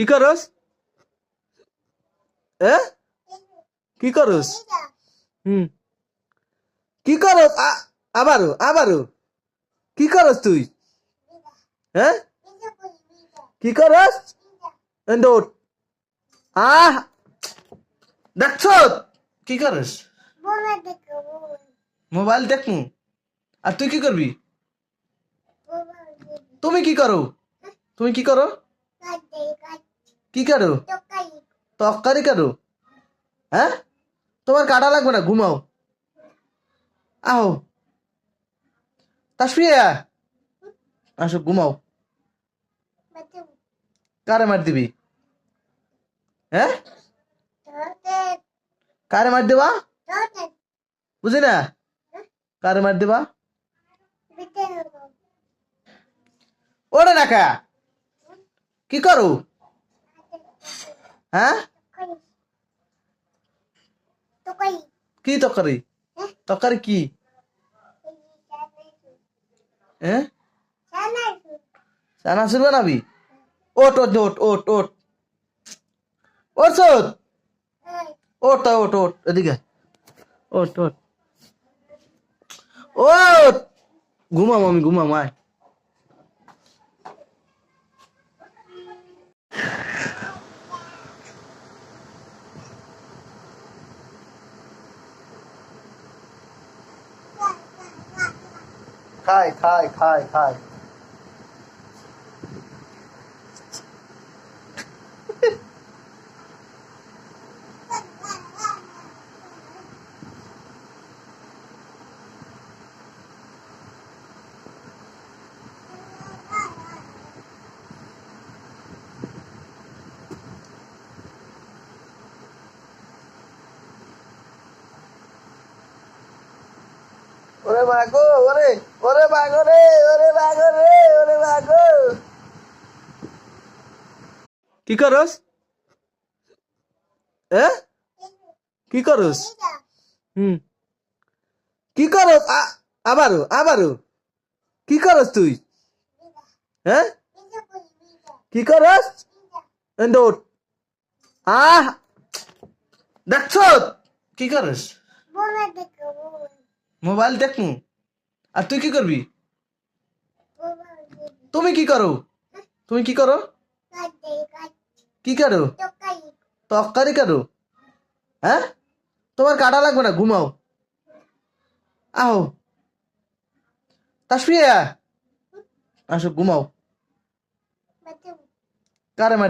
কি করস? এ কি করস? হুম কি করস? আবারও আবারও কি করস তুই? হ্যাঁ কি করস? এন্ডোট আহ দেখছ কি করস? মোবাইল দেখমু। আর তুই কি করবি? তুমি কি করো? তুমি কি করো? কি করো? তরকারি করো? হ্যাঁ তোমার কাটা লাগবে না, ঘুমাও। আহো তাসফিয়া আসো ঘুমাও। কারে মার দিবি? হ্যাঁ কারে মার দেবা? বুঝি না কারে মার দেবা? ওরে নাকা কি করো? হ্যাঁ কি তরকারি? তরকারি কি? হ্যাঁ চানাচুর বানাবি? ওট ওট ওট ওট ওট ওট সোট ওট ওট ওট এদিকে ওট ওট ওট ঘুমাম আমি ঘুমাম আয়। খাই খাই খাই খাই ওরে মাগো ওরে ওরে মাগো রে ওরে মাগো রে ওরে মাগো কি করস? এ কি করস? হুম কি করস? আবারও আবারও কি করস তুই? হ্যাঁ কি করস? এন্ডোট আহ দেখছ কি করস? মোবাইল দেখমু। আর তুই কি করবি? তুমি কি করো? তুমি কি করো? কি করো? তরকারি করো? হ্যাঁ তোমার কাটা লাগবে না, ঘুমাও। আহো তাসফিয়া আসো ঘুমাও। কারে মার